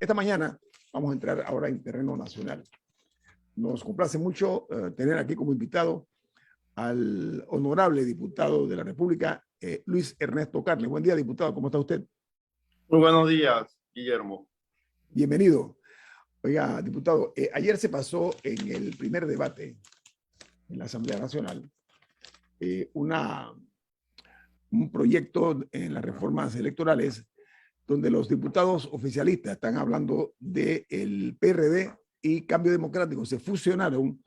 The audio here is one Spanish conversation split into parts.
esta mañana vamos a entrar ahora en terreno nacional. Nos complace mucho tener aquí como invitado al honorable diputado de la República, Luis Ernesto Carles. Buen día, diputado. ¿Cómo está usted? Muy buenos días, Guillermo. Bienvenido. Oiga, diputado, ayer se pasó en el primer debate en la Asamblea Nacional un proyecto en las reformas electorales donde los diputados oficialistas están hablando del PRD y Cambio Democrático. Se fusionaron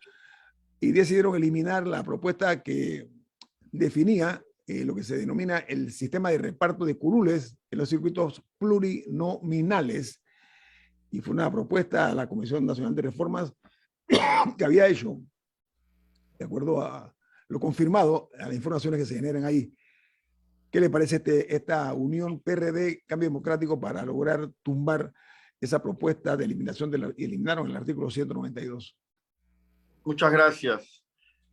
y decidieron eliminar la propuesta que definía lo que se denomina el sistema de reparto de curules en los circuitos plurinominales. Y fue una propuesta a la Comisión Nacional de Reformas que había hecho, de acuerdo a lo confirmado, a las informaciones que se generan ahí. ¿Qué le parece esta unión PRD-Cambio Democrático para lograr tumbar esa propuesta de eliminación? Eliminaron el artículo 192. Muchas gracias.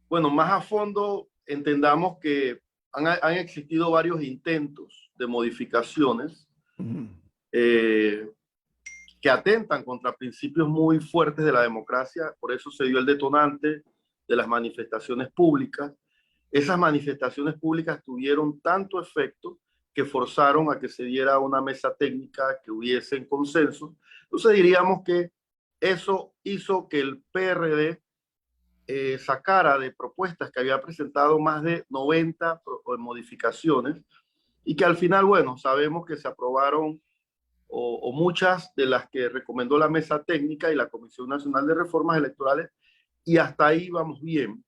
Bueno, más a fondo, entendamos que han existido varios intentos de modificaciones que atentan contra principios muy fuertes de la democracia. Por eso se dio el detonante de las manifestaciones públicas. Esas manifestaciones públicas tuvieron tanto efecto que forzaron a que se diera una mesa técnica, que hubiese consenso. Entonces diríamos que eso hizo que el PRD sacara de propuestas que había presentado más de 90 modificaciones y que al final, bueno, sabemos que se aprobaron o muchas de las que recomendó la mesa técnica y la Comisión Nacional de Reformas Electorales, y hasta ahí vamos bien.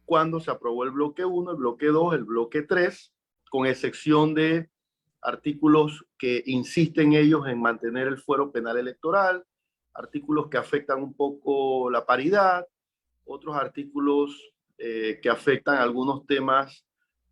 Cuando se aprobó el bloque 1, el bloque 2, el bloque 3, con excepción de artículos que insisten ellos en mantener el fuero penal electoral, artículos que afectan un poco la paridad, otros artículos que afectan algunos temas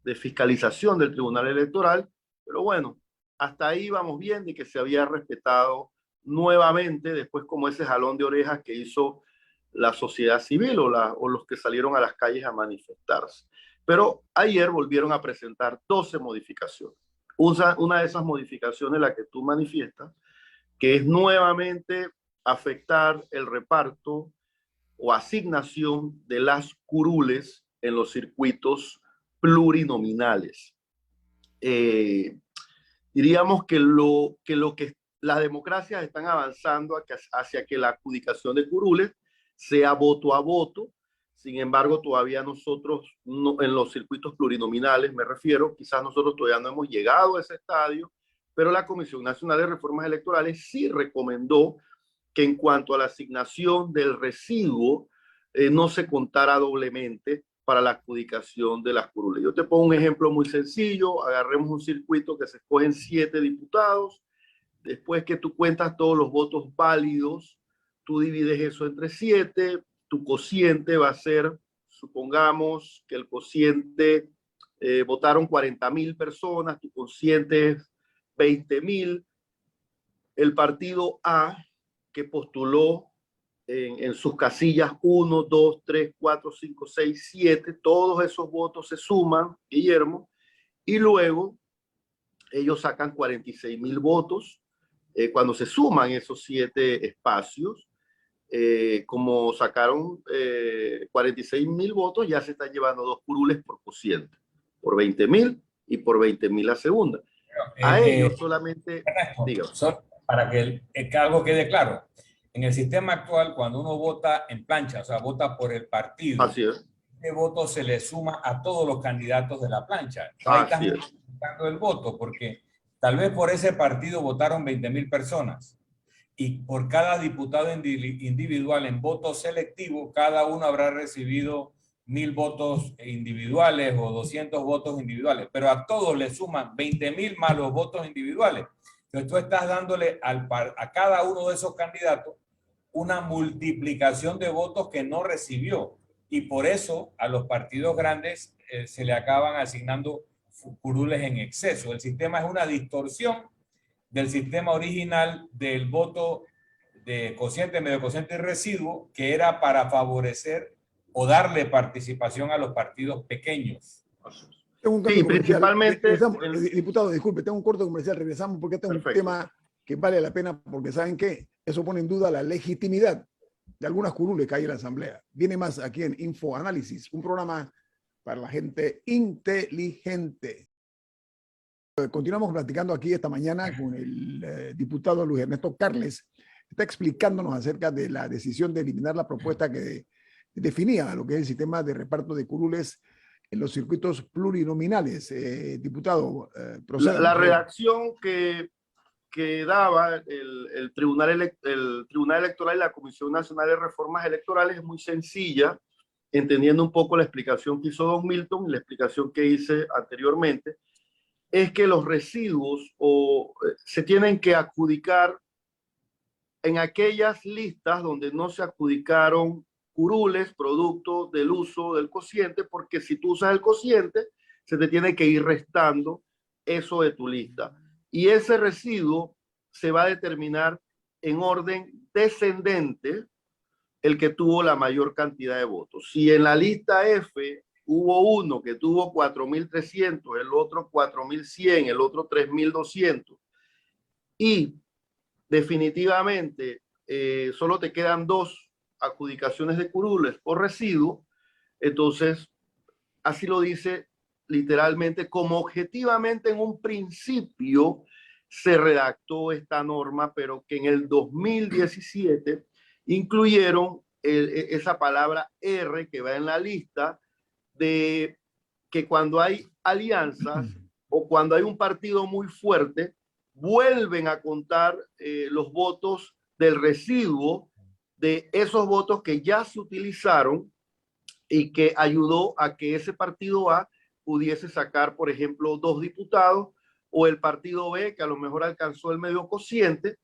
de fiscalización del Tribunal Electoral, pero bueno, hasta ahí vamos bien de que se había respetado nuevamente, después como ese jalón de orejas que hizo la sociedad civil o los que salieron a las calles a manifestarse. Pero ayer volvieron a presentar 12 modificaciones. Una de esas modificaciones, la que tú manifiestas, que es nuevamente afectar el reparto o asignación de las curules en los circuitos plurinominales. Diríamos que las democracias están avanzando hacia que la adjudicación de curules sea voto a voto. Sin embargo, todavía nosotros, en los circuitos plurinominales, me refiero, quizás nosotros todavía no hemos llegado a ese estadio, pero la Comisión Nacional de Reformas Electorales sí recomendó que en cuanto a la asignación del residuo, no se contara doblemente para la adjudicación de las curules. Yo te pongo un ejemplo muy sencillo. Agarremos un circuito que se escogen 7 diputados. Después que tú cuentas todos los votos válidos, tú divides eso entre 7. Tu cociente va a ser, supongamos que el cociente votaron 40,000 personas, tu cociente es 20,000. El partido A, que postuló en sus casillas 1, 2, 3, 4, 5, 6, 7, todos esos votos se suman, Guillermo, y luego ellos sacan 46,000 votos. Cuando se suman esos 7 espacios, como sacaron 46,000 votos, ya se están llevando 2 curules por cociente, por 20,000 y por 20,000 la segunda. A ellos solamente, digamos. Para que algo quede claro, en el sistema actual, cuando uno vota en plancha, o sea, vota por el partido, así es, ese voto se le suma a todos los candidatos de la plancha. Ahí están multiplicando el voto, porque tal vez por ese partido votaron 20,000 personas. Y por cada diputado individual en voto selectivo, cada uno habrá recibido 1,000 votos individuales o 200 votos individuales. Pero a todos le suman 20,000 más los votos individuales. Entonces tú estás dándole a cada uno de esos candidatos una multiplicación de votos que no recibió. Y por eso a los partidos grandes se le acaban asignando curules en exceso. El sistema es una distorsión del sistema original del voto de cociente, medio cociente y residuo, que era para favorecer o darle participación a los partidos pequeños. Tengo un cambio comercial. Principalmente... Diputado, disculpe, tengo un corto comercial, regresamos porque este es un tema que vale la pena porque ¿saben qué? Eso pone en duda la legitimidad de algunas curules que hay en la Asamblea. Viene más aquí en Info Análisis, un programa para la gente inteligente. Continuamos platicando aquí esta mañana con el diputado Luis Ernesto Carles. Está explicándonos acerca de la decisión de eliminar la propuesta que definía lo que es el sistema de reparto de curules en los circuitos plurinominales. Diputado, proceda. La redacción que daba el Tribunal Electoral y la Comisión Nacional de Reformas Electorales es muy sencilla, entendiendo un poco la explicación que hizo don Milton y la explicación que hice anteriormente, es que los residuos se tienen que adjudicar en aquellas listas donde no se adjudicaron curules producto del uso del cociente, porque si tú usas el cociente, se te tiene que ir restando eso de tu lista. Y ese residuo se va a determinar en orden descendente el que tuvo la mayor cantidad de votos. Si en la lista F hubo uno que tuvo 4.300, el otro 4.100, el otro 3.200, y definitivamente solo te quedan 2 adjudicaciones de curules por residuo, entonces así lo dice literalmente, como objetivamente en un principio se redactó esta norma, pero que en el 2017 incluyeron esa palabra R que va en la lista, de que cuando hay alianzas o cuando hay un partido muy fuerte, vuelven a contar los votos del residuo de esos votos que ya se utilizaron y que ayudó a que ese partido A pudiese sacar, por ejemplo, 2 diputados, o el partido B, que a lo mejor alcanzó el medio cociente,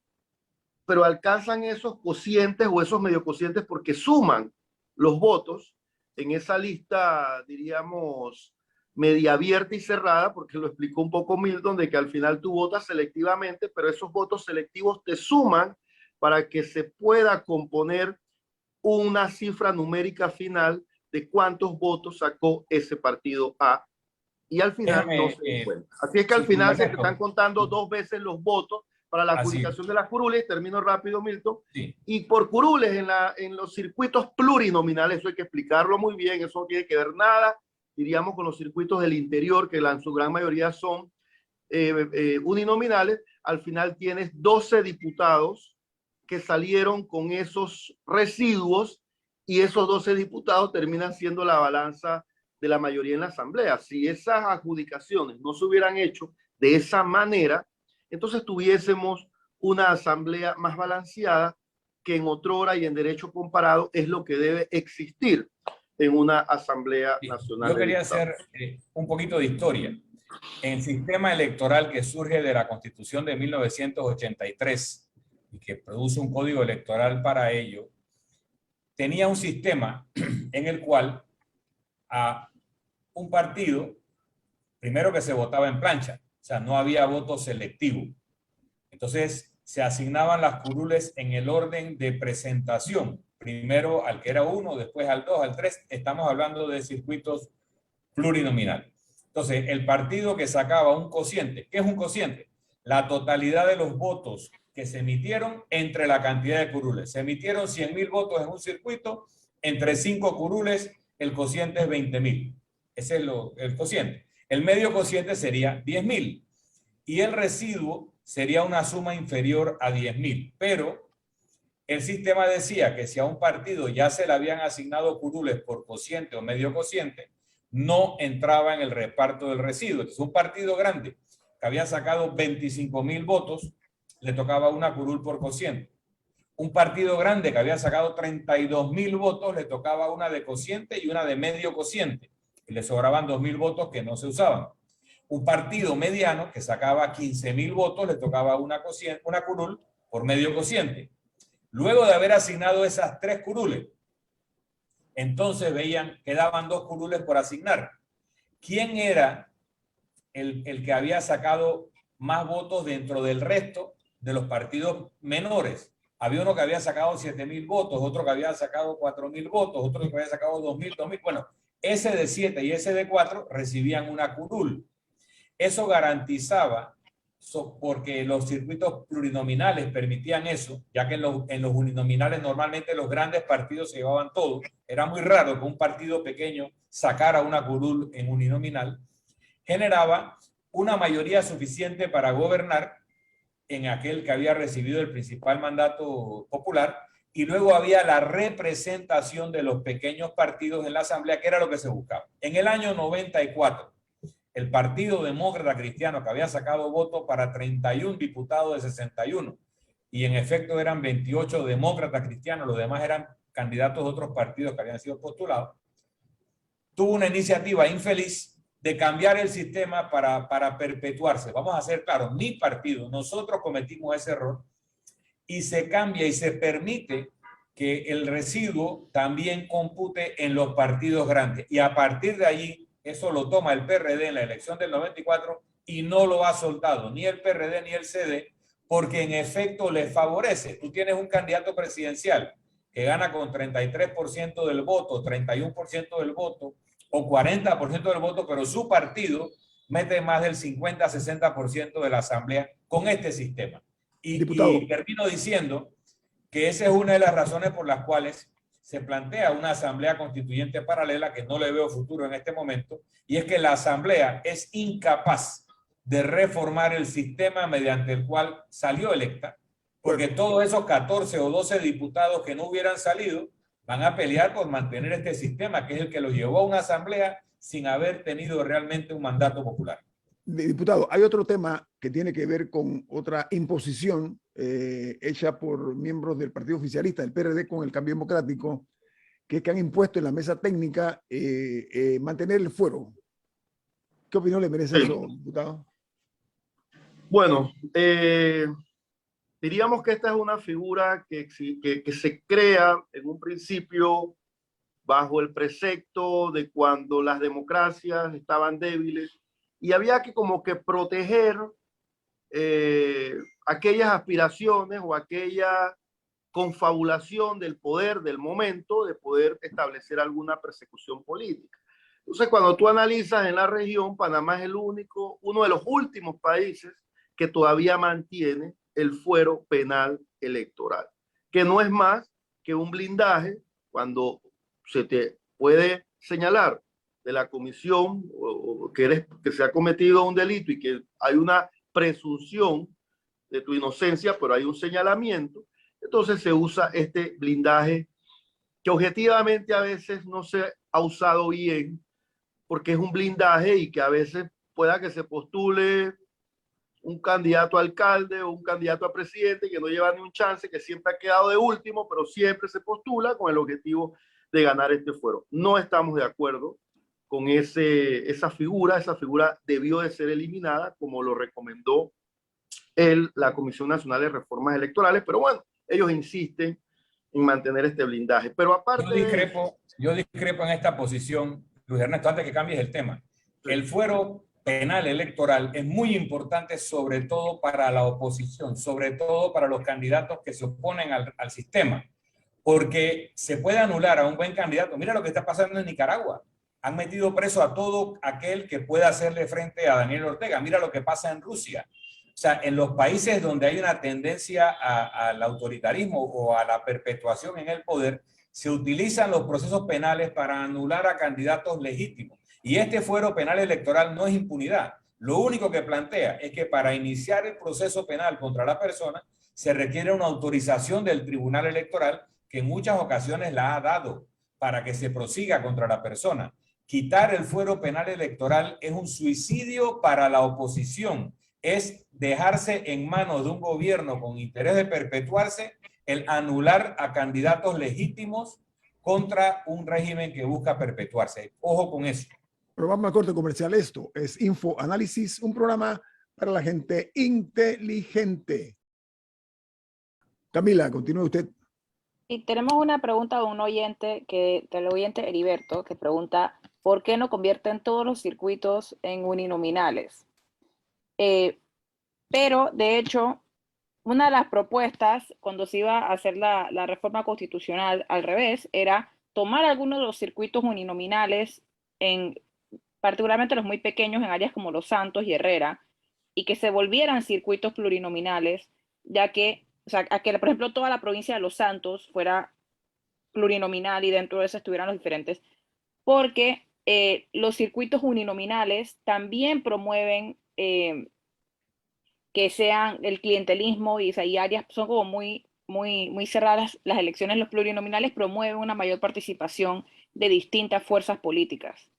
pero alcanzan esos cocientes o esos medio cocientes porque suman los votos en esa lista, diríamos, media abierta y cerrada, porque lo explicó un poco Milton, de que al final tú votas selectivamente, pero esos votos selectivos te suman para que se pueda componer una cifra numérica final de cuántos votos sacó ese partido A, y al final no se encuentra. Así es que al final se están contando 2 veces los votos para la adjudicación de las curules. Termino rápido, Milton. Sí. Y por curules en los circuitos plurinominales, eso hay que explicarlo muy bien, eso no tiene que ver nada, diríamos, con los circuitos del interior, que en su gran mayoría son uninominales. Al final tienes 12 diputados que salieron con esos residuos, y esos 12 diputados terminan siendo la balanza de la mayoría en la Asamblea. Si esas adjudicaciones no se hubieran hecho de esa manera, entonces tuviésemos una Asamblea más balanceada, que en otrora y en derecho comparado es lo que debe existir en una Asamblea Nacional. Yo quería hacer un poquito de historia. El sistema electoral que surge de la Constitución de 1983 y que produce un código electoral para ello, tenía un sistema en el cual a un partido, primero que se votaba en plancha, o sea, no había voto selectivo. Entonces, se asignaban las curules en el orden de presentación. Primero al que era 1, después al 2, al 3. Estamos hablando de circuitos plurinominales. Entonces, el partido que sacaba un cociente, ¿qué es un cociente? La totalidad de los votos que se emitieron entre la cantidad de curules. Se emitieron 100.000 votos en un circuito, entre 5 curules el cociente es 20.000. Ese es el cociente. El medio cociente sería 10.000 y el residuo sería una suma inferior a 10.000. Pero el sistema decía que si a un partido ya se le habían asignado curules por cociente o medio cociente, no entraba en el reparto del residuo. Entonces, un partido grande que había sacado 25.000 votos, le tocaba una curul por cociente. Un partido grande que había sacado 32.000 votos, le tocaba una de cociente y una de medio cociente. Y le sobraban 2.000 votos que no se usaban. Un partido mediano que sacaba 15.000 votos, le tocaba una curul por medio cociente. Luego de haber asignado esas 3 curules, entonces veían que quedaban 2 curules por asignar. ¿Quién era el que había sacado más votos dentro del resto de los partidos menores? Había uno que había sacado 7.000 votos, otro que había sacado 4.000 votos, otro que había sacado 2.000. Bueno, ese de 7 y ese de 4 recibían una curul. Eso garantizaba porque los circuitos plurinominales permitían eso, ya que en los uninominales normalmente los grandes partidos se llevaban todo. Era muy raro que un partido pequeño sacara una curul en uninominal. Generaba una mayoría suficiente para gobernar en aquel que había recibido el principal mandato popular, y luego había la representación de los pequeños partidos en la Asamblea, que era lo que se buscaba. En el año 94, el Partido Demócrata Cristiano, que había sacado votos para 31 diputados de 61, y en efecto eran 28 demócratas cristianos, los demás eran candidatos de otros partidos que habían sido postulados, tuvo una iniciativa infeliz de cambiar el sistema para perpetuarse. Vamos a ser claros, mi partido, nosotros cometimos ese error, y se cambia y se permite que el residuo también compute en los partidos grandes. Y a partir de allí, eso lo toma el PRD en la elección del 94 y no lo ha soltado ni el PRD ni el CD, porque en efecto les favorece. Tú tienes un candidato presidencial que gana con 33% del voto, 31% del voto o 40% del voto, pero su partido mete más del 50-60% de la asamblea con este sistema. Y termino diciendo que esa es una de las razones por las cuales se plantea una asamblea constituyente paralela, que no le veo futuro en este momento, y es que la asamblea es incapaz de reformar el sistema mediante el cual salió electa, porque todos esos 14 o 12 diputados que no hubieran salido van a pelear por mantener este sistema, que es el que los llevó a una asamblea sin haber tenido realmente un mandato popular. Diputado, hay otro tema que tiene que ver con otra imposición hecha por miembros del Partido Oficialista, del PRD, con el Cambio Democrático, que es que han impuesto en la mesa técnica mantener el fuero. ¿Qué opinión le merece eso, diputado? Bueno, diríamos que esta es una figura que se crea en un principio bajo el precepto de cuando las democracias estaban débiles y había que como que proteger aquellas aspiraciones o aquella confabulación del poder del momento de poder establecer alguna persecución política. Entonces, cuando tú analizas en la región, Panamá es uno de los últimos países que todavía mantiene el fuero penal electoral, que no es más que un blindaje cuando se te puede señalar de la comisión o que se ha cometido un delito y que hay una presunción de tu inocencia, pero hay un señalamiento. Entonces se usa este blindaje que objetivamente a veces no se ha usado bien, porque es un blindaje y que a veces pueda que se postule un candidato a alcalde o un candidato a presidente que no lleva ni un chance, que siempre ha quedado de último, pero siempre se postula con el objetivo de ganar este fuero. No estamos de acuerdo con esa figura debió de ser eliminada, como lo recomendó la Comisión Nacional de Reformas Electorales, pero bueno, ellos insisten en mantener este blindaje. Pero aparte yo discrepo en esta posición, Luis Ernesto, antes que cambies el tema. Sí. El fuero penal electoral es muy importante, sobre todo para la oposición, sobre todo para los candidatos que se oponen al sistema, porque se puede anular a un buen candidato. Mira lo que está pasando en Nicaragua. Han metido preso a todo aquel que pueda hacerle frente a Daniel Ortega. Mira lo que pasa en Rusia. O sea, en los países donde hay una tendencia al autoritarismo o a la perpetuación en el poder, se utilizan los procesos penales para anular a candidatos legítimos. Y este fuero penal electoral no es impunidad. Lo único que plantea es que para iniciar el proceso penal contra la persona se requiere una autorización del Tribunal Electoral, que en muchas ocasiones la ha dado para que se prosiga contra la persona. Quitar el fuero penal electoral es un suicidio para la oposición. Es dejarse en manos de un gobierno con interés de perpetuarse el anular a candidatos legítimos contra un régimen que busca perpetuarse. Ojo con eso. Pero vamos a corte comercial. Esto es Info Análisis, un programa para la gente inteligente. Camila, continúe usted. Y tenemos una pregunta de un oyente, del oyente Heriberto, que pregunta ¿por qué no convierten todos los circuitos en uninominales? Pero, de hecho, una de las propuestas cuando se iba a hacer la reforma constitucional al revés era tomar algunos de los circuitos uninominales, particularmente los muy pequeños en áreas como Los Santos y Herrera, y que se volvieran circuitos plurinominales, ya que, o sea, a que, por ejemplo, toda la provincia de Los Santos fuera plurinominal y dentro de eso estuvieran los diferentes, porque los circuitos uninominales también promueven que sean el clientelismo y, o sea, y áreas son como muy cerradas las elecciones. Los plurinominales promueven una mayor participación de distintas fuerzas políticas.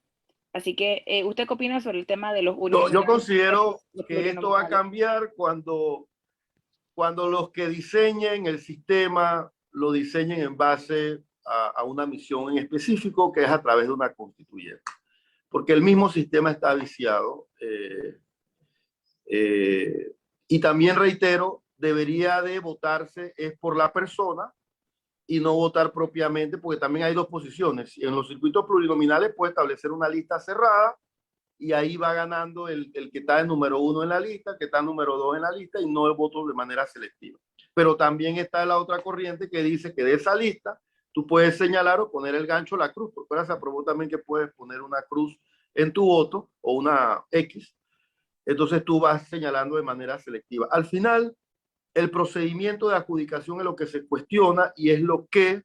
Así que, ¿usted qué opina sobre el tema de los uninominales? Yo considero que esto va a cambiar cuando los que diseñen el sistema lo diseñen en base a una misión en específico, que es a través de una constituyente. Porque el mismo sistema está viciado. Y también reitero, debería de votarse es por la persona y no votar propiamente, porque también hay dos posiciones. En los circuitos plurinominales puede establecer una lista cerrada y ahí va ganando el que está en número 1 en la lista, que está en número 2 en la lista, y no el voto de manera selectiva. Pero también está la otra corriente que dice que de esa lista tú puedes señalar o poner el gancho, la cruz, porque ahora se aprobó también que puedes poner una cruz en tu voto o una X. Entonces tú vas señalando de manera selectiva. Al final, el procedimiento de adjudicación es lo que se cuestiona y es lo que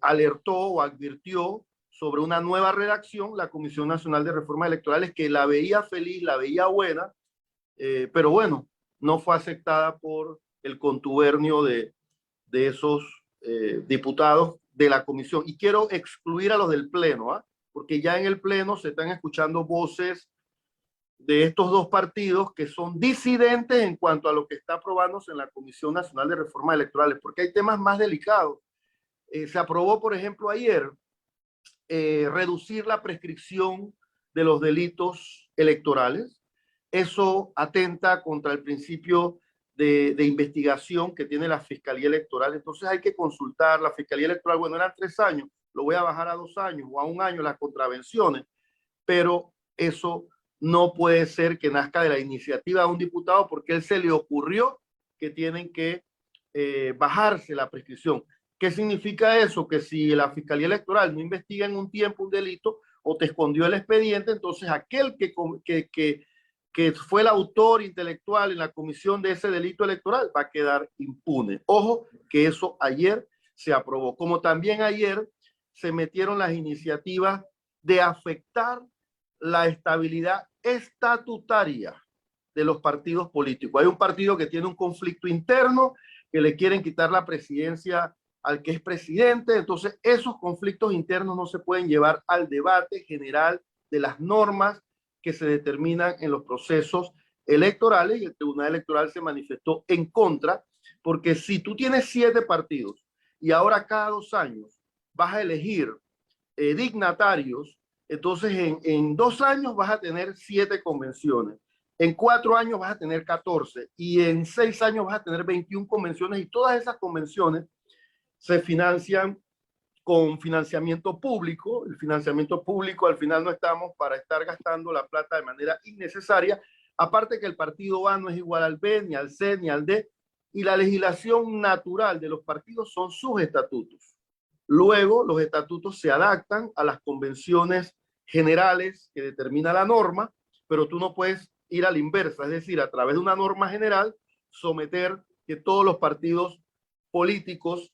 alertó o advirtió sobre una nueva redacción la Comisión Nacional de Reformas Electorales, que la veía feliz, la veía buena, pero bueno, no fue aceptada por el contubernio de esos diputados de la comisión. Y quiero excluir a los del Pleno, porque ya en el Pleno se están escuchando voces de estos dos partidos que son disidentes en cuanto a lo que está aprobándose en la Comisión Nacional de Reformas Electorales, porque hay temas más delicados. Se aprobó, por ejemplo, ayer reducir la prescripción de los delitos electorales. Eso atenta contra el principio de investigación que tiene la Fiscalía Electoral. Entonces hay que consultar la Fiscalía Electoral. Bueno, eran 3 años, lo voy a bajar a 2 años o a 1 año las contravenciones, pero eso no puede ser que nazca de la iniciativa de un diputado porque él se le ocurrió que tienen que bajarse la prescripción. ¿Qué significa eso? Que si la Fiscalía Electoral no investiga en un tiempo un delito o te escondió el expediente, entonces aquel que fue el autor intelectual en la comisión de ese delito electoral va a quedar impune. Ojo, que eso ayer se aprobó. Como también ayer se metieron las iniciativas de afectar la estabilidad estatutaria de los partidos políticos. Hay un partido que tiene un conflicto interno, que le quieren quitar la presidencia al que es presidente, entonces esos conflictos internos no se pueden llevar al debate general de las normas que se determinan en los procesos electorales, y el Tribunal Electoral se manifestó en contra, porque si tú tienes 7 partidos y ahora cada 2 años vas a elegir dignatarios, entonces en 2 años vas a tener 7 convenciones, en 4 años vas a tener 14 y en 6 años vas a tener 21 convenciones, y todas esas convenciones se financian con financiamiento público. El financiamiento público, al final no estamos para estar gastando la plata de manera innecesaria, aparte que el partido A no es igual al B, ni al C, ni al D, y la legislación natural de los partidos son sus estatutos. Luego, los estatutos se adaptan a las convenciones generales que determina la norma, pero tú no puedes ir a la inversa, es decir, a través de una norma general, someter que todos los partidos políticos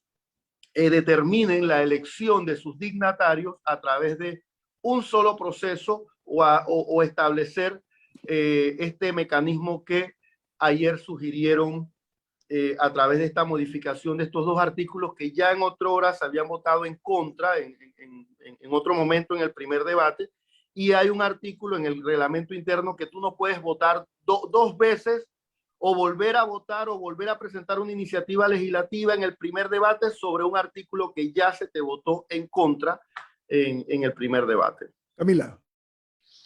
determinen la elección de sus dignatarios a través de un solo proceso o establecer este mecanismo que ayer sugirieron a través de esta modificación de estos 2 artículos que ya en otra hora se habían votado en contra en otro momento en el primer debate, y hay un artículo en el reglamento interno que tú no puedes votar 2 veces o volver a votar o volver a presentar una iniciativa legislativa en el primer debate sobre un artículo que ya se te votó en contra en el primer debate. Camila.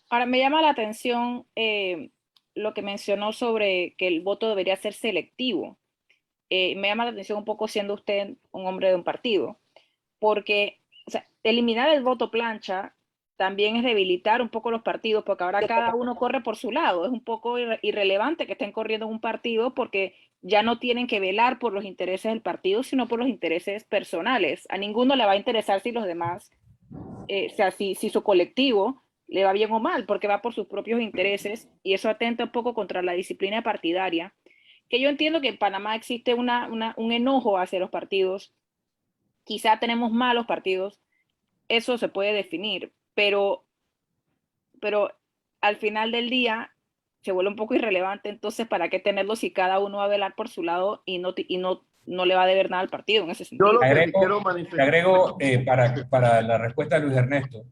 Ahora, me llama la atención lo que mencionó sobre que el voto debería ser selectivo. Me llama la atención un poco siendo usted un hombre de un partido, porque, o sea, eliminar el voto plancha también es debilitar un poco los partidos, porque ahora cada uno corre por su lado. Es un poco irrelevante que estén corriendo en un partido porque ya no tienen que velar por los intereses del partido, sino por los intereses personales. A ninguno le va a interesar si los demás, o sea, si su colectivo le va bien o mal, porque va por sus propios intereses y eso atenta un poco contra la disciplina partidaria, que yo entiendo que en Panamá existe un enojo hacia los partidos, quizá tenemos malos partidos, eso se puede definir, pero al final del día se vuelve un poco irrelevante, entonces ¿para qué tenerlo si cada uno va a velar por su lado y no le va a deber nada al partido en ese sentido? Yo lo que Agrego, quiero te manifestar. agrego para la respuesta de Luis Ernesto.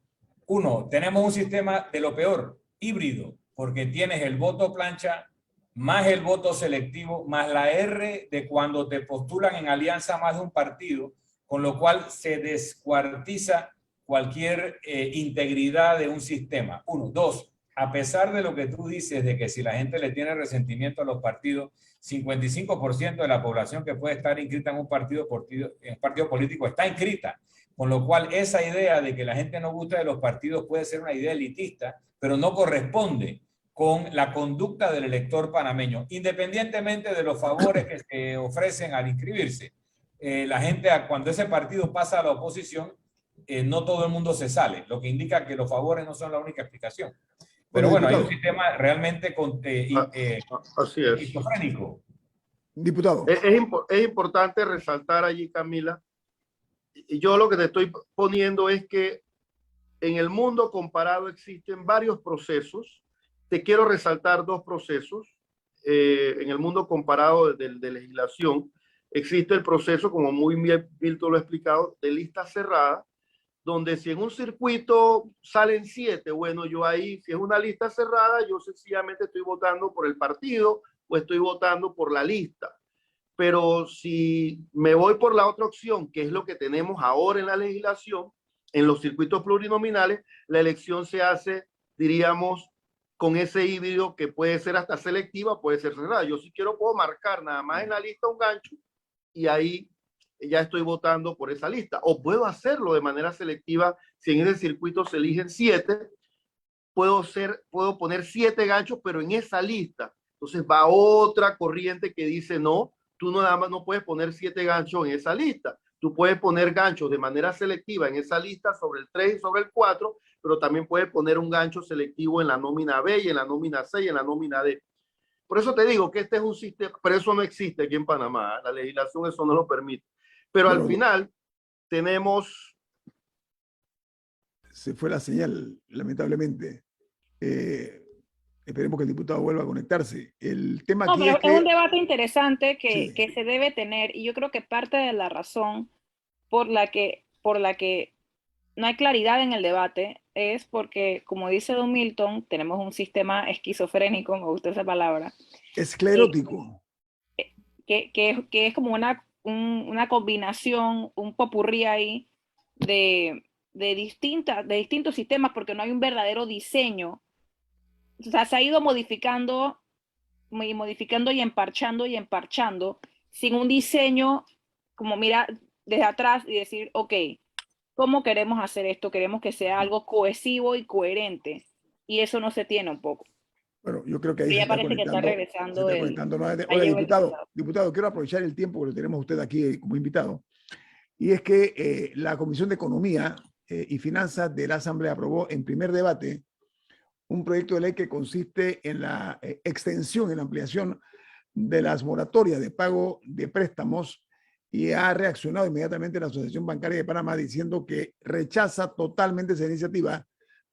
Uno, tenemos un sistema de lo peor, híbrido, porque tienes el voto plancha más el voto selectivo, más la R de cuando te postulan en alianza más de un partido, con lo cual se descuartiza cualquier integridad de un sistema. Uno. Dos, a pesar de lo que tú dices de que si la gente le tiene resentimiento a los partidos, 55% de la población que puede estar inscrita en un partido político está inscrita. Con lo cual, esa idea de que la gente no gusta de los partidos puede ser una idea elitista, pero no corresponde con la conducta del elector panameño, independientemente de los favores que se ofrecen al inscribirse. La gente, cuando ese partido pasa a la oposición, no todo el mundo se sale, lo que indica que los favores no son la única explicación. Pero bueno, hay un sistema realmente esquizofrénico. Diputado. Es importante resaltar allí, Camila, y yo lo que te estoy poniendo es que en el mundo comparado existen varios procesos. Te quiero resaltar dos procesos. En el mundo comparado de legislación existe el proceso, como muy bien Milton lo ha explicado, de lista cerrada, donde si en un circuito salen 7, bueno, yo ahí, si es una lista cerrada, yo sencillamente estoy votando por el partido o estoy votando por la lista. Pero si me voy por la otra opción, que es lo que tenemos ahora en la legislación, en los circuitos plurinominales, la elección se hace, diríamos, con ese híbrido que puede ser hasta selectiva, puede ser cerrada. Yo si quiero puedo marcar nada más en la lista un gancho y ahí ya estoy votando por esa lista. O puedo hacerlo de manera selectiva. Si en ese circuito se eligen 7, puedo poner 7 ganchos, pero en esa lista. Entonces va otra corriente que dice, no, tú nada más no puedes poner 7 ganchos en esa lista. Tú puedes poner ganchos de manera selectiva en esa lista sobre el 3 y sobre el 4, pero también puedes poner un gancho selectivo en la nómina B y en la nómina C y en la nómina D. Por eso te digo que este es un sistema, pero eso no existe aquí en Panamá. La legislación eso no lo permite. Pero al final tenemos... Se fue la señal, lamentablemente. Esperemos que el diputado vuelva a conectarse. El tema aquí es un debate interesante que se debe tener, y yo creo que parte de la razón por la que no hay claridad en el debate es porque, como dice Don Milton, tenemos un sistema esquizofrénico, me gusta esa palabra. Esclerótico. Que es como una combinación, un popurrí ahí de distintos sistemas, porque no hay un verdadero diseño. O sea, se ha ido modificando y emparchando sin un diseño como mirar desde atrás y decir, ok, ¿cómo queremos hacer esto? Queremos que sea algo cohesivo y coherente, y eso no se tiene un poco. Bueno, yo creo que ahí ya parece que está regresando. Hola, diputado, quiero aprovechar el tiempo que lo tenemos usted aquí como invitado, y es que la Comisión de Economía y Finanzas de la Asamblea aprobó en primer debate un proyecto de ley que consiste en la extensión, en la ampliación de las moratorias de pago de préstamos, y ha reaccionado inmediatamente la Asociación Bancaria de Panamá diciendo que rechaza totalmente esa iniciativa,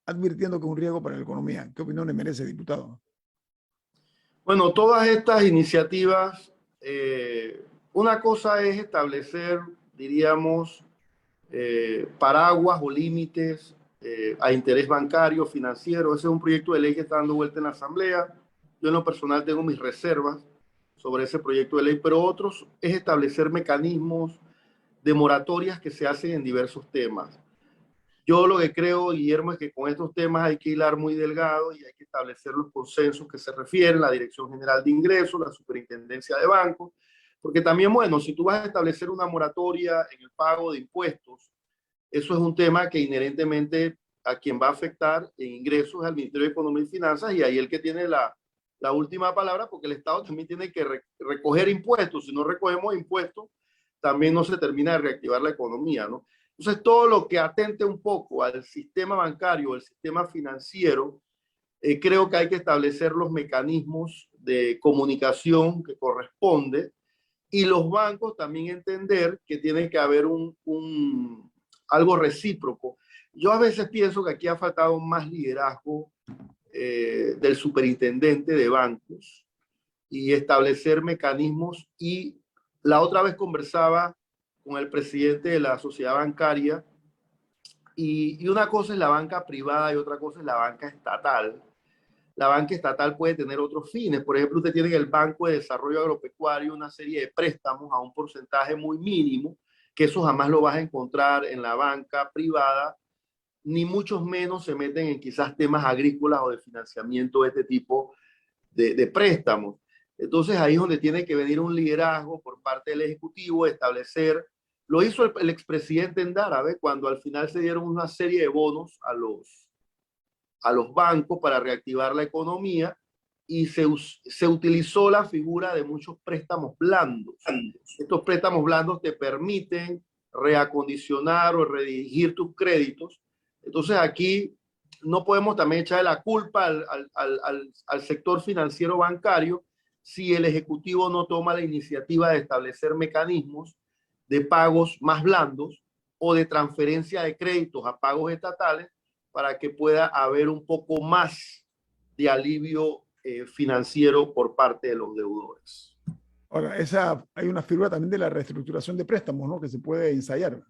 advirtiendo que es un riesgo para la economía. ¿Qué opinión le merece, diputado? Bueno, todas estas iniciativas, una cosa es establecer, diríamos, paraguas o límites a interés bancario, financiero. Ese es un proyecto de ley que está dando vuelta en la Asamblea. Yo en lo personal tengo mis reservas sobre ese proyecto de ley, pero otros es establecer mecanismos de moratorias que se hacen en diversos temas. Yo lo que creo, Guillermo, es que con estos temas hay que hilar muy delgado y hay que establecer los consensos que se refieren, la Dirección General de Ingresos, la Superintendencia de Bancos, porque también, bueno, si tú vas a establecer una moratoria en el pago de impuestos, eso es un tema que inherentemente a quien va a afectar en ingresos es al Ministerio de Economía y Finanzas, y ahí el que tiene la última palabra, porque el Estado también tiene que recoger impuestos. Si no recogemos impuestos, también no se termina de reactivar la economía, ¿no? Entonces, todo lo que atente un poco al sistema bancario, al sistema financiero, creo que hay que establecer los mecanismos de comunicación que corresponde, y los bancos también entender que tiene que haber algo recíproco. Yo a veces pienso que aquí ha faltado más liderazgo del superintendente de bancos y establecer mecanismos. Y la otra vez conversaba con el presidente de la sociedad bancaria, y una cosa es la banca privada y otra cosa es la banca estatal. La banca estatal puede tener otros fines. Por ejemplo, usted tiene el Banco de Desarrollo Agropecuario una serie de préstamos a un porcentaje muy mínimo, que eso jamás lo vas a encontrar en la banca privada, ni muchos menos se meten en quizás temas agrícolas o de financiamiento de este tipo de préstamos. Entonces ahí es donde tiene que venir un liderazgo por parte del Ejecutivo, establecer, lo hizo el expresidente Endara, cuando al final se dieron una serie de bonos a los bancos para reactivar la economía, y se utilizó la figura de muchos préstamos blandos. Estos préstamos blandos te permiten reacondicionar o redirigir tus créditos. Entonces aquí no podemos también echarle la culpa al sector financiero bancario si el Ejecutivo no toma la iniciativa de establecer mecanismos de pagos más blandos o de transferencia de créditos a pagos estatales, para que pueda haber un poco más de alivio financiero por parte de los deudores. Ahora, hay una figura también de la reestructuración de préstamos, ¿no?, que se puede ensayar.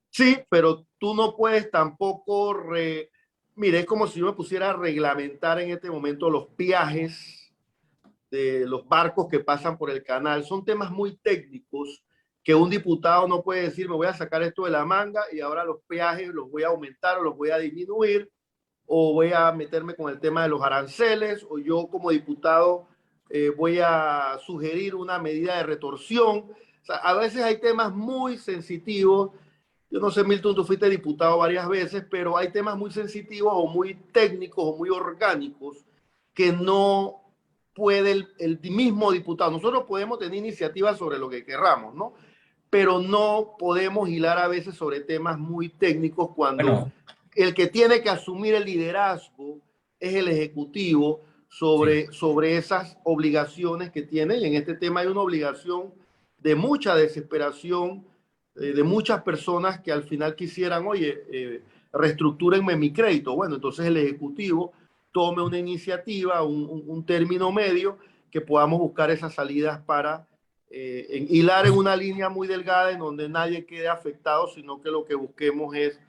Sí, pero tú no puedes tampoco... Mire, es como si yo me pusiera a reglamentar en este momento los peajes de los barcos que pasan por el canal. Son temas muy técnicos que un diputado no puede decir, me voy a sacar esto de la manga y ahora los peajes los voy a aumentar o los voy a disminuir, o voy a meterme con el tema de los aranceles, o yo como diputado voy a sugerir una medida de retorsión. O sea, a veces hay temas muy sensitivos. Yo no sé, Milton, tú fuiste diputado varias veces, pero hay temas muy sensitivos o muy técnicos o muy orgánicos que no puede el mismo diputado. Nosotros podemos tener iniciativas sobre lo que querramos, ¿no? Pero no podemos hilar a veces sobre temas muy técnicos cuando el que tiene que asumir el liderazgo es el Ejecutivo sobre esas obligaciones que tiene. Y en este tema hay una obligación de mucha desesperación de muchas personas que al final quisieran, oye, reestructúrenme mi crédito. Bueno, entonces el Ejecutivo tome una iniciativa, un término medio, que podamos buscar esas salidas para hilar en una línea muy delgada en donde nadie quede afectado, sino que lo que busquemos es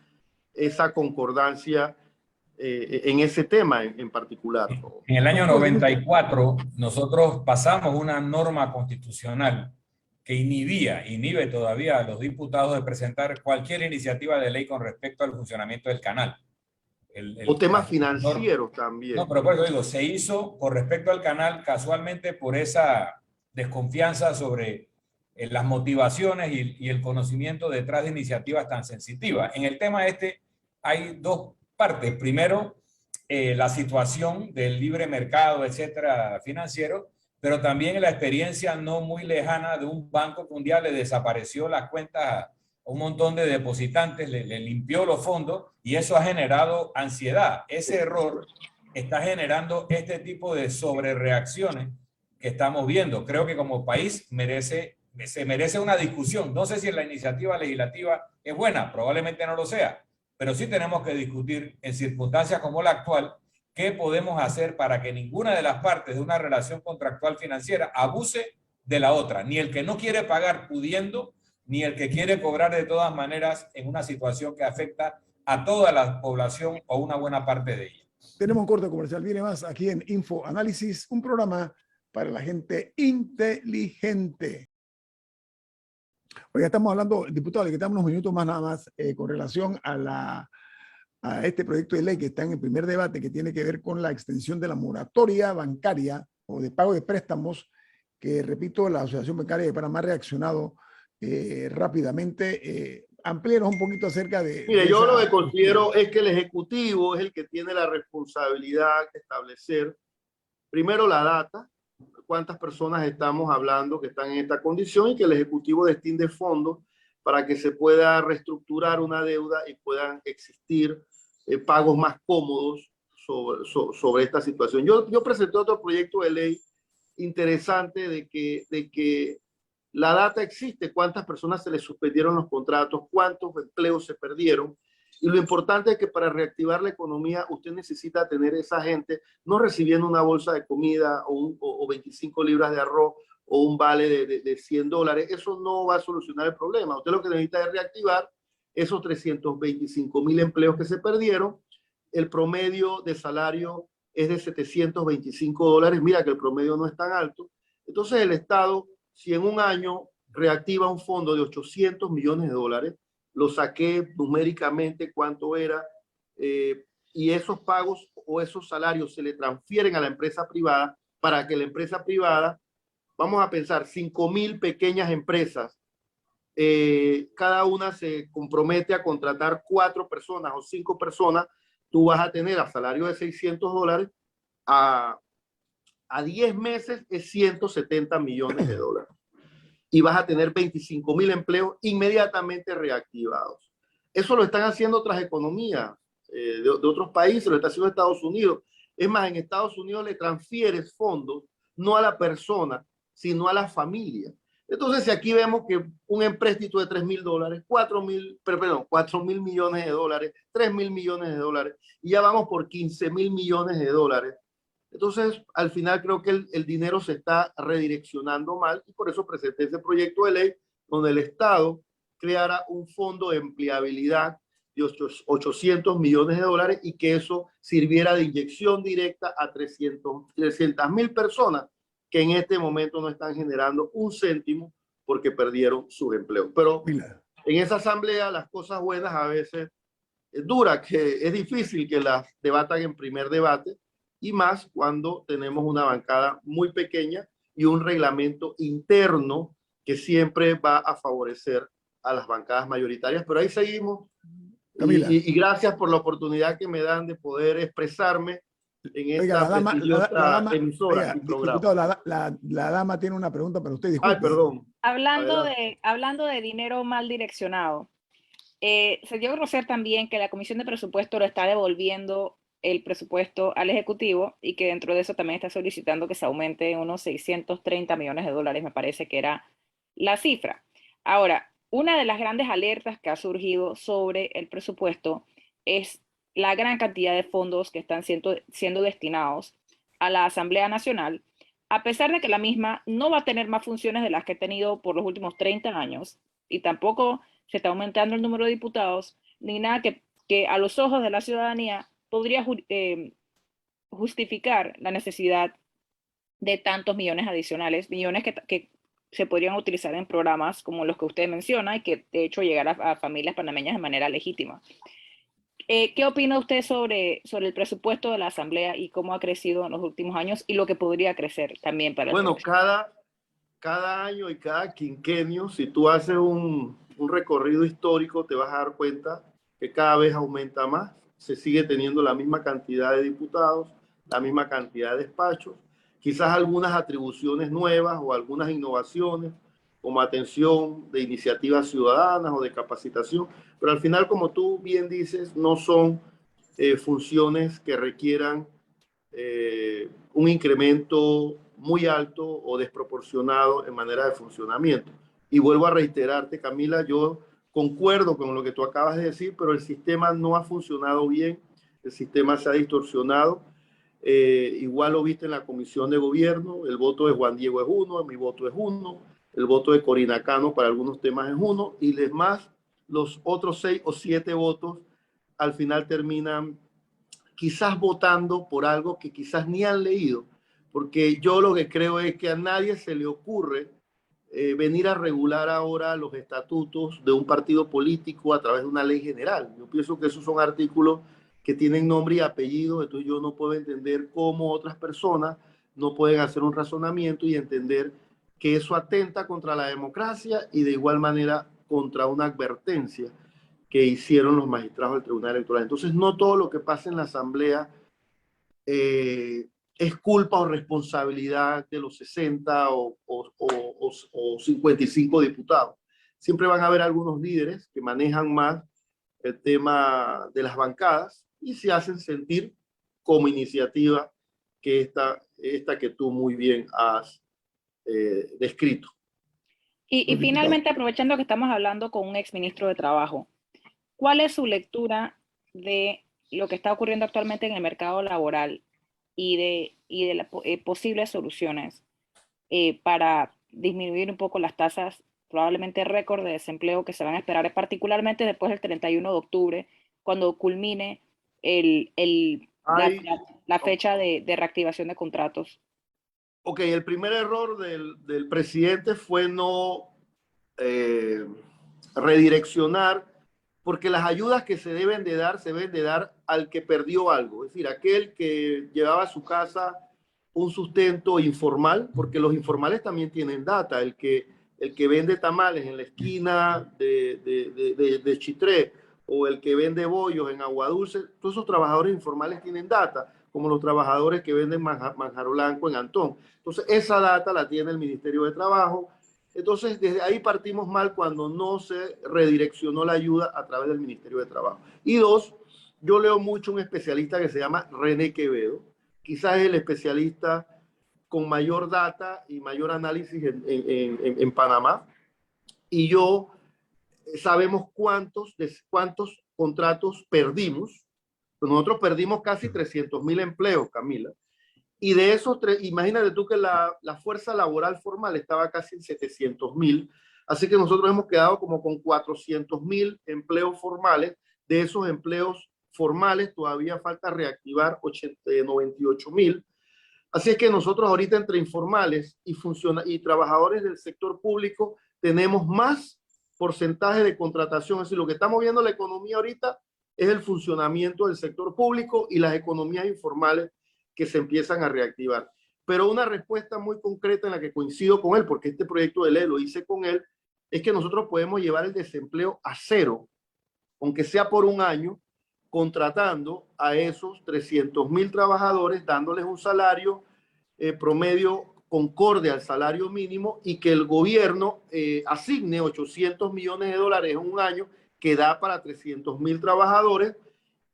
esa concordancia en ese tema en particular. En el año 94 nosotros pasamos una norma constitucional que inhibe todavía a los diputados de presentar cualquier iniciativa de ley con respecto al funcionamiento del canal. O temas financieros también. No, pero por eso digo, se hizo con respecto al canal casualmente por esa desconfianza sobre las motivaciones y el conocimiento detrás de iniciativas tan sensitivas. En el tema este hay dos partes. Primero, la situación del libre mercado, etcétera, financiero, pero también la experiencia no muy lejana de un banco que un día le desapareció las cuentas a un montón de depositantes, le limpió los fondos, y eso ha generado ansiedad. Ese error está generando este tipo de sobrereacciones que estamos viendo. Creo que como país se merece una discusión. No sé si la iniciativa legislativa es buena, probablemente no lo sea, pero sí tenemos que discutir en circunstancias como la actual qué podemos hacer para que ninguna de las partes de una relación contractual financiera abuse de la otra. Ni el que no quiere pagar pudiendo, ni el que quiere cobrar de todas maneras en una situación que afecta a toda la población o una buena parte de ella. Tenemos un corte comercial. Viene más aquí en Info Análisis, un programa para la gente inteligente. Hoy estamos hablando, diputado, le quitamos unos minutos más nada más con relación a este proyecto de ley que está en el primer debate, que tiene que ver con la extensión de la moratoria bancaria o de pago de préstamos, que repito, la Asociación Bancaria de Panamá ha reaccionado rápidamente. Amplíenos un poquito acerca de... Mire, yo lo que considero es que el Ejecutivo es el que tiene la responsabilidad de establecer primero la data, cuántas personas estamos hablando que están en esta condición, y que el Ejecutivo destine fondos para que se pueda reestructurar una deuda y puedan existir pagos más cómodos sobre esta situación. Yo presenté otro proyecto de ley interesante de que la data existe, cuántas personas se les suspendieron los contratos, cuántos empleos se perdieron. Y lo importante es que para reactivar la economía usted necesita tener esa gente no recibiendo una bolsa de comida o 25 libras de arroz o un vale de $100. Eso no va a solucionar el problema. Usted lo que necesita es reactivar esos 325,000 empleos que se perdieron. El promedio de salario es de $725. Mira que el promedio no es tan alto. Entonces el Estado, si en un año reactiva un fondo de $800 millones, lo saqué numéricamente cuánto era, y esos pagos o esos salarios se le transfieren a la empresa privada para que la empresa privada, vamos a pensar, 5,000 pequeñas empresas, cada una se compromete a contratar 4 personas o 5 personas, tú vas a tener a salario de $600, a 10 meses es $170 millones. Y vas a tener 25,000 empleos inmediatamente reactivados. Eso lo están haciendo otras economías de otros países, lo está haciendo Estados Unidos. Es más, en Estados Unidos le transfieres fondos no a la persona, sino a la familia. Entonces, si aquí vemos que un empréstito de $3,000, 4,000 millones de dólares, 3,000 millones de dólares, y ya vamos por 15,000 millones de dólares. Entonces, al final creo que el dinero se está redireccionando mal y por eso presenté ese proyecto de ley donde el Estado creara un fondo de empleabilidad de $800 millones y que eso sirviera de inyección directa a 300,000 personas que en este momento no están generando un céntimo porque perdieron sus empleos. Pero en esa asamblea las cosas buenas a veces es dura, que es difícil que las debatan en primer debate, y más cuando tenemos una bancada muy pequeña y un reglamento interno que siempre va a favorecer a las bancadas mayoritarias. Pero ahí seguimos. Y gracias por la oportunidad que me dan de poder expresarme en esta prestigiosa emisora y programa. Diputado, la dama tiene una pregunta para usted. Disculpe. Ay, perdón. Hablando de dinero mal direccionado, se dio a conocer también que la Comisión de Presupuesto lo está devolviendo el presupuesto al Ejecutivo y que dentro de eso también está solicitando que se aumente unos $630 millones, me parece que era la cifra. Ahora, una de las grandes alertas que ha surgido sobre el presupuesto es la gran cantidad de fondos que están siendo destinados a la Asamblea Nacional, a pesar de que la misma no va a tener más funciones de las que ha tenido por los últimos 30 años y tampoco se está aumentando el número de diputados, ni nada que a los ojos de la ciudadanía podría justificar la necesidad de tantos millones adicionales, millones que se podrían utilizar en programas como los que usted menciona y que de hecho llegar a familias panameñas de manera legítima. ¿Qué opina usted sobre el presupuesto de la Asamblea y cómo ha crecido en los últimos años y lo que podría crecer también para el Bueno, cada año y cada quinquenio, si tú haces un recorrido histórico, te vas a dar cuenta que cada vez aumenta más. Se sigue teniendo la misma cantidad de diputados, la misma cantidad de despachos, quizás algunas atribuciones nuevas o algunas innovaciones, como atención de iniciativas ciudadanas o de capacitación, pero al final, como tú bien dices, no son funciones que requieran un incremento muy alto o desproporcionado en manera de funcionamiento. Y vuelvo a reiterarte, Camila, yo concuerdo con lo que tú acabas de decir, pero el sistema no ha funcionado bien, el sistema se ha distorsionado. Igual lo viste en la Comisión de Gobierno, el voto de Juan Diego es 1, mi voto es 1, el voto de Corina Cano para algunos temas es 1, y demás, los otros 6 o 7 votos al final terminan quizás votando por algo que quizás ni han leído, porque yo lo que creo es que a nadie se le ocurre venir a regular ahora los estatutos de un partido político a través de una ley general. Yo pienso que esos son artículos que tienen nombre y apellido, entonces yo no puedo entender cómo otras personas no pueden hacer un razonamiento y entender que eso atenta contra la democracia y de igual manera contra una advertencia que hicieron los magistrados del Tribunal Electoral. Entonces no todo lo que pasa en la Asamblea es culpa o responsabilidad de los 60 o 55 diputados, siempre van a haber algunos líderes que manejan más el tema de las bancadas y se hacen sentir como iniciativa que esta que tú muy bien has descrito. Y finalmente, aprovechando que estamos hablando con un exministro de Trabajo, ¿cuál es su lectura de lo que está ocurriendo actualmente en el mercado laboral y de las posibles soluciones para disminuir un poco las tasas probablemente récord de desempleo que se van a esperar, particularmente después del 31 de octubre, cuando culmine la fecha de reactivación de contratos? Ok, el primer error del presidente fue no redireccionar, porque las ayudas que se deben de dar al que perdió algo, es decir, aquel que llevaba a su casa un sustento informal, porque los informales también tienen data, el que vende tamales en la esquina de Chitré, o el que vende bollos en Agua Dulce, todos esos trabajadores informales tienen data, como los trabajadores que venden manjar blanco en Antón. Entonces, esa data la tiene el Ministerio de Trabajo. Entonces, desde ahí partimos mal cuando no se redireccionó la ayuda a través del Ministerio de Trabajo. Y dos, yo leo mucho un especialista que se llama René Quevedo, quizás es el especialista con mayor data y mayor análisis en Panamá. Y yo sabemos cuántos contratos perdimos. Nosotros perdimos casi 300.000 empleos, Camila. Y de esos, imagínate tú que la fuerza laboral formal estaba casi en 700.000. Así que nosotros hemos quedado como con 400.000 empleos formales. De esos empleos formales todavía falta reactivar 98.000. Así es que nosotros ahorita entre informales y trabajadores del sector público tenemos más porcentaje de contratación. Es decir, lo que está moviendo la economía ahorita es el funcionamiento del sector público y las economías informales que se empiezan a reactivar. Pero una respuesta muy concreta en la que coincido con él, porque este proyecto de ley lo hice con él, es que nosotros podemos llevar el desempleo a cero, aunque sea por un año, contratando a esos 300.000 trabajadores, dándoles un salario promedio concorde al salario mínimo y que el gobierno asigne 800 millones de dólares en un año que da para 300.000 trabajadores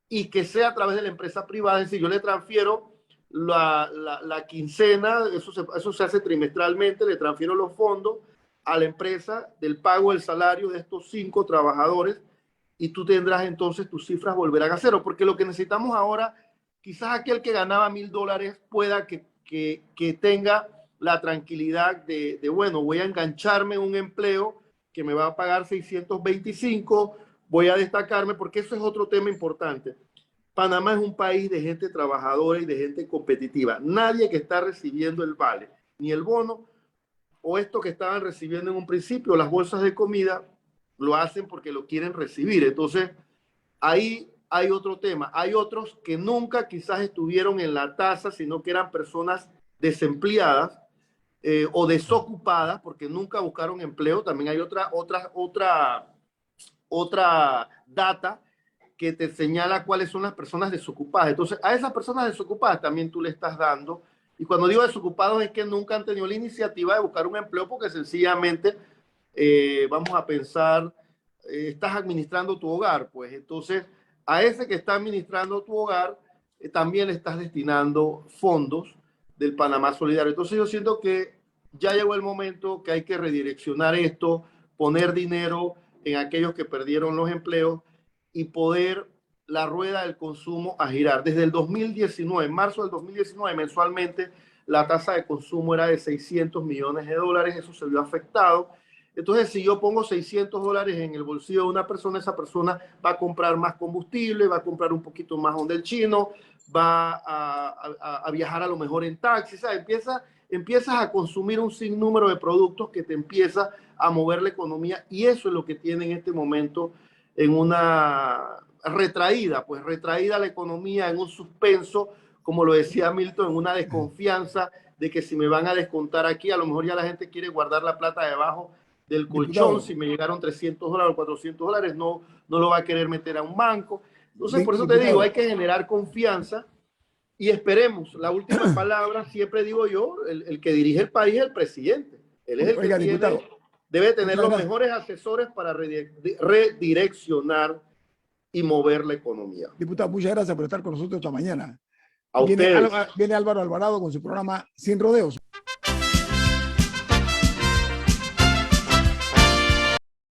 y que sea a través de la empresa privada. Es decir, yo le transfiero la quincena, eso se hace trimestralmente, le transfiero los fondos a la empresa del pago del salario de estos 5 trabajadores y tú tendrás entonces tus cifras volverán a cero, porque lo que necesitamos ahora, quizás aquel que ganaba $1,000 pueda que tenga la tranquilidad de, bueno, voy a engancharme en un empleo que me va a pagar 625, voy a destacarme, porque eso es otro tema importante. Panamá es un país de gente trabajadora y de gente competitiva. Nadie que está recibiendo el vale, ni el bono, o esto que estaban recibiendo en un principio, las bolsas de comida, lo hacen porque lo quieren recibir. Entonces, ahí hay otro tema. Hay otros que nunca quizás estuvieron en la tasa, sino que eran personas desempleadas o desocupadas porque nunca buscaron empleo. También hay otra data que te señala cuáles son las personas desocupadas. Entonces, a esas personas desocupadas también tú le estás dando. Y cuando digo desocupados es que nunca han tenido la iniciativa de buscar un empleo porque sencillamente, vamos a pensar, estás administrando tu hogar. Pues entonces, a ese que está administrando tu hogar, también le estás destinando fondos del Panamá Solidario. Entonces, yo siento que ya llegó el momento que hay que redireccionar esto, poner dinero en aquellos que perdieron los empleos y poder la rueda del consumo a girar. Desde el 2019, en marzo del 2019, mensualmente la tasa de consumo era de 600 millones de dólares, eso se vio afectado. Entonces, si yo pongo 600 dólares en el bolsillo de una persona, esa persona va a comprar más combustible, va a comprar un poquito más donde el chino, va a viajar a lo mejor en taxi, ¿sabes? Empiezas a consumir un sinnúmero de productos que te empieza a mover la economía y eso es lo que tiene en este momento en una retraída la economía, en un suspenso, como lo decía Milton, en una desconfianza de que si me van a descontar aquí, a lo mejor ya la gente quiere guardar la plata debajo del colchón, si me llegaron 300 dólares o 400 dólares, no lo va a querer meter a un banco. Entonces, por eso te digo, hay que generar confianza y esperemos. La última palabra, siempre digo yo, el que dirige el país es el presidente. Él es el que tiene Debe tener los mejores asesores para redireccionar y mover la economía. Diputado, muchas gracias por estar con nosotros esta mañana. A ustedes. Viene Álvaro Alvarado con su programa Sin Rodeos.